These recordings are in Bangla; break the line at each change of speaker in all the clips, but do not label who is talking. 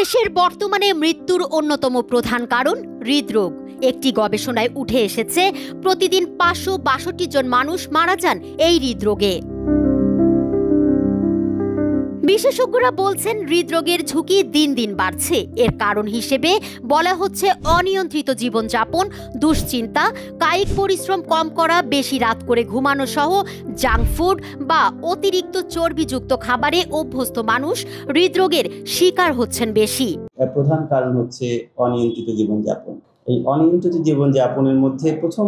দেশের বর্তমানে মৃত্যুর অন্যতম প্রধান কারণ হৃদরোগ। একটি গবেষণায় উঠে এসেছে প্রতিদিন ৫৬২ জন মানুষ মারা যান এই হৃদরোগে। বিশেষজ্ঞরা বলছেন হৃদরোগের ঝুঁকি দিন দিন বাড়ছে। এর কারণ হিসেবে বলা হচ্ছে অনিয়ন্ত্রিত জীবনযাপন, দুশ্চিন্তা, কায়িক পরিশ্রম কম করা, বেশি রাত করে ঘুমানো সহ জাঙ্ক ফুড বা অতিরিক্ত চর্বিযুক্ত খাবারে অভ্যস্ত মানুষ হৃদরোগের শিকার হচ্ছেন বেশি।
প্রধান কারণ হচ্ছে অনিয়ন্ত্রিত জীবনযাপন। এই অনিয়ন্ত্রিত জীবনযাপনের মধ্যে প্রথম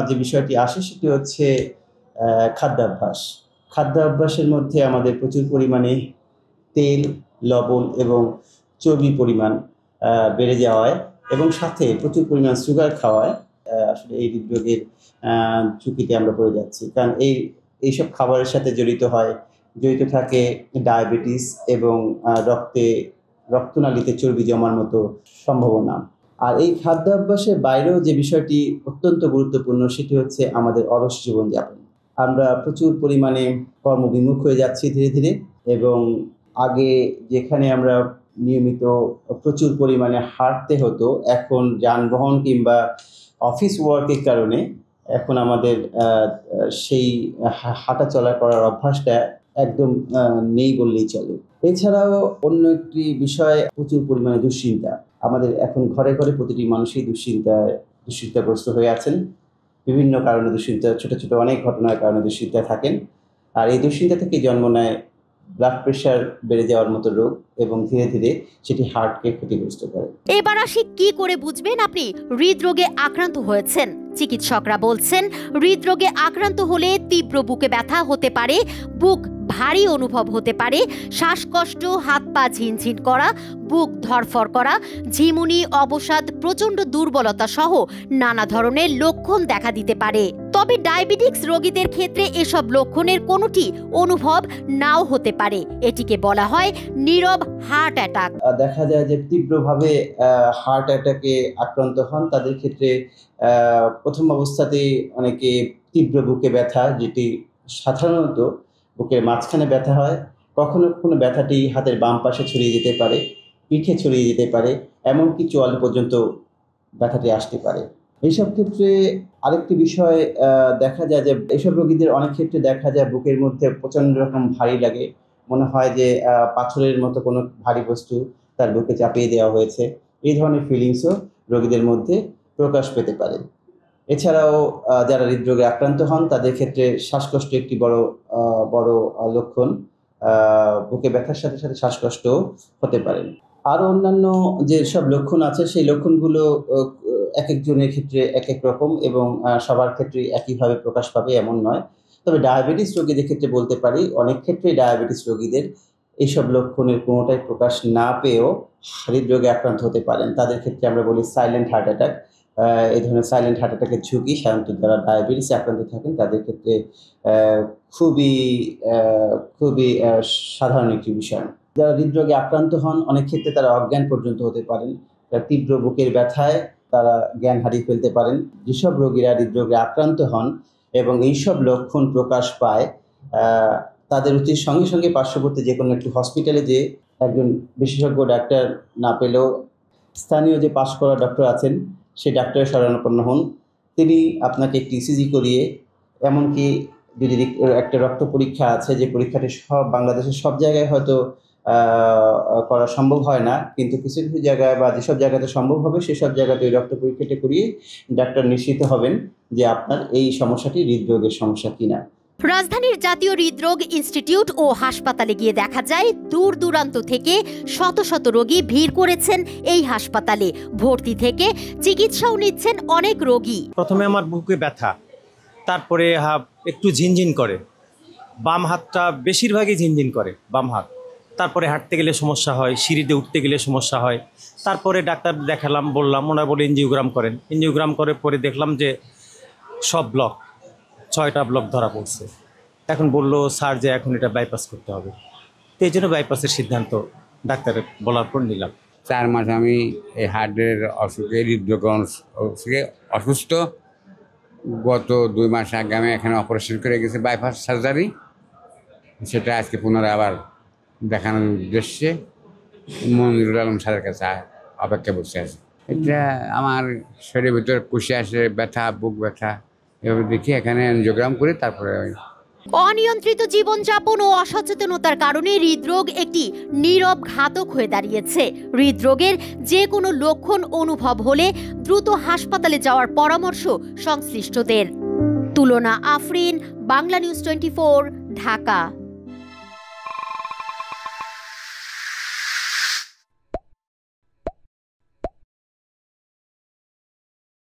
যে বিষয়টি আসে সেটি হচ্ছে খাদ্যাভ্যাস। খাদ্যাভ্যাসের মধ্যে আমাদের প্রচুর পরিমাণে তেল, লবণ এবং চর্বি পরিমাণ বেড়ে যাওয়ায় এবং সাথে প্রচুর পরিমাণ সুগার খাওয়ায় আসলে এই হৃদরোগের ঝুঁকিতে আমরা পড়ে যাচ্ছি। কারণ এইসব খাবারের সাথে জড়িত থাকে ডায়াবেটিস এবং রক্তনালীতে চর্বি জমার মতো সম্ভাবনা। আর এই খাদ্যাভ্যাসের বাইরেও যে বিষয়টি অত্যন্ত গুরুত্বপূর্ণ সেটি হচ্ছে আমাদের অলস জীবনযাপন। আমরা প্রচুর পরিমাণে কর্মবিমুখ হয়ে যাচ্ছি ধীরে ধীরে, এবং আগে যেখানে আমরা নিয়মিত প্রচুর পরিমাণে হাঁটতে হতো, এখন যানবাহন কিংবা অফিস ওয়ার্কের কারণে এখন আমাদের সেই হাঁটা চলা করার অভ্যাসটা একদম নেই বললেই চলে। এছাড়াও অন্য একটি বিষয় প্রচুর পরিমাণে দুশ্চিন্তা। আমাদের এখন ঘরে ঘরে প্রতিটি মানুষই দুশ্চিন্তাগ্রস্ত হয়ে আছেন। বিভিন্ন কারণে দুশ্চিন্তা, ছোট ছোট অনেক ঘটনার কারণে দুশ্চিন্তা থাকেন। আর এই দুশ্চিন্তা থেকে জন্ম নেয় ব্লাড প্রেশার বেড়ে যাওয়ার মতো রোগ, এবং ধীরে ধীরে সেটি হার্টকে ক্ষতিগ্রস্ত করে।
এবার আসি কি করে বুঝবেন আপনি হৃদরোগে আক্রান্ত হয়েছেন। চিকিৎসকরা বলছেন হৃদরোগে আক্রান্ত হলে তীব্র বুকে ব্যথা হতে পারে, বুক ভারী অনুভব হতে পারে, শ্বাসকষ্ট, হাত পা ঝিনঝিন করা, বুক ধরফর করা, ঝিমুনি, অবসাদ, প্রচন্ড দুর্বলতা সহ নানা ধরনের লক্ষণ দেখা দিতে পারে। তবে ডায়াবেটিক্স রোগীদের ক্ষেত্রে এসব লক্ষণের কোনোটি অনুভব নাও হতে পারে। এটিকে বলা হয় নীরব হার্ট অ্যাটাক।
দেখা যায় যে তীব্রভাবে হার্ট অ্যাটাকে আক্রান্ত হন তাদের ক্ষেত্রে প্রথম অবস্থাতেই অনেকে তীব্র বুকে ব্যথা, যেটি সাধারণত বুকের মাঝখানে ব্যথা হয়, কখনো কখনো ব্যথাটি হাতের বাম পাশে ছড়িয়ে যেতে পারে, পিঠে ছড়িয়ে যেতে পারে, এমনকি চোয়াল পর্যন্ত ব্যথাটি আসতে পারে। এইসব ক্ষেত্রে আরেকটি বিষয় দেখা যায় যে এইসব রোগীদের অনেক ক্ষেত্রে দেখা যায় বুকের মধ্যে প্রচণ্ড রকম ভারী লাগে, মনে হয় যে পাথরের মতো কোনো ভারী বস্তু তার বুকে চাপিয়ে দেওয়া হয়েছে। এই ধরনের ফিলিংসও রোগীদের মধ্যে প্রকাশ পেতে পারে। এছাড়াও যারা হৃদরোগে আক্রান্ত হন তাদের ক্ষেত্রে শ্বাসকষ্ট একটি বড় লক্ষণ। বুকে ব্যথার সাথে সাথে শ্বাসকষ্ট হতে পারে। আরও অন্যান্য যেসব লক্ষণ আছে সেই লক্ষণগুলো এক একজনের ক্ষেত্রে এক এক রকম, এবং সবার ক্ষেত্রে একইভাবে প্রকাশ পাবে এমন নয়। তবে ডায়াবেটিস রোগীদের ক্ষেত্রে বলতে পারি, অনেক ক্ষেত্রেই ডায়াবেটিস রোগীদের এইসব লক্ষণের কোনোটাই প্রকাশ না পেয়েও হৃদরোগে আক্রান্ত হতে পারেন। তাদের ক্ষেত্রে আমরা বলি সাইলেন্ট হার্ট অ্যাটাক। এই ধরনের সাইলেন্ট হার্ট অ্যাটাকের ঝুঁকি সাধারণত যারা ডায়াবেটিসে আক্রান্ত থাকেন তাদের ক্ষেত্রে খুবই সাধারণ একটি বিষয়। যারা হৃদরোগে আক্রান্ত হন অনেক ক্ষেত্রে তারা অজ্ঞান পর্যন্ত হতে পারেন। তীব্র বুকের ব্যথায় তারা জ্ঞান হারিয়ে ফেলতে পারেন। যেসব রোগীরা হৃদরোগে আক্রান্ত হন এবং এইসব লক্ষণ প্রকাশ পায়, তাদের উচিত সঙ্গে সঙ্গে পার্শ্ববর্তী যে কোনো একটি হসপিটালে যে একজন বিশেষজ্ঞ ডাক্তার না পেলেও স্থানীয় যে পাশ করা ডক্টর আছেন সেই ডাক্তারের শরণাপন্ন হন। তিনি আপনাকে একটি ইসিজি করিয়ে, এমনকি যদি একটা রক্ত পরীক্ষা আছে যে পরীক্ষাটি বাংলাদেশের সব জায়গায় হয়তো করা সম্ভব হয় না, কিন্তু কিছু কিছু জায়গায় বা যেসব জায়গাতে সম্ভব হবে সেসব জায়গাতে ওই রক্ত পরীক্ষাটি করিয়ে ডাক্তার নিশ্চিত হবেন যে আপনার এই সমস্যাটি হৃদরোগের সমস্যা কিনা।
রাজধানীর জাতীয় হৃদরোগ ইনস্টিটিউট ও হাসপাতালে গিয়ে দেখা যায় দূর দূরান্ত থেকে শত শত রোগী ভিড় করেছেন এই হাসপাতালে। ভর্তি থেকে চিকিৎসাও নিচ্ছেন অনেক রোগী।
প্রথমে আমার বুকে ব্যথা, তারপরে একটু ঝিনঝিন করে, বাম হাতটা বেশিরভাগই ঝিনঝিন করে, বাম হাত। তারপরে হাঁটতে গেলে সমস্যা হয়, সিঁড়িতে উঠতে গেলে সমস্যা হয়। তারপরে ডাক্তার দেখালাম, বললাম, ওনারা বলে এনজিওগ্রাম করেন। এনজিওগ্রাম করে পরে দেখলাম যে সব ব্লক, 6টা ব্লক ধরা পড়ছে। এখন বললো স্যার যে এখন এটা বাইপাস করতে হবে। তো এই জন্য বাইপাসের সিদ্ধান্ত ডাক্তারের বলার পর নিলাম।
4 মাস আমি এই হার্টের অসুখে, হৃদরোগ অসুখে অসুস্থ। গত 2 মাস আগে আমি এখানে অপারেশন করে গেছি, বাইপাস সার্জারি। সেটা আজকে পুনরায় আবার দেখানোর উদ্দেশ্যে মনিরুল আলম স্যারের কাছে অপেক্ষা বসে আছে। এটা আমার শরীরের ভিতরে কুশি আসে, ব্যথা, বুক ব্যথা, এভাবে দেখি এখানে এনজিওগ্রাম করে তারপরে
অনিয়ন্ত্রিত জীবনযাপন ও অসচেতনতার কারণে হৃদরোগ একটি নীরব ঘাতক হয়ে দাঁড়িয়েছে। হৃদরোগের যে কোনো লক্ষণ অনুভব হলে দ্রুত হাসপাতালে যাওয়ার পরামর্শ সংশ্লিষ্টদের। তুলনা আফরিন, বাংলা নিউজ 24, ঢাকা।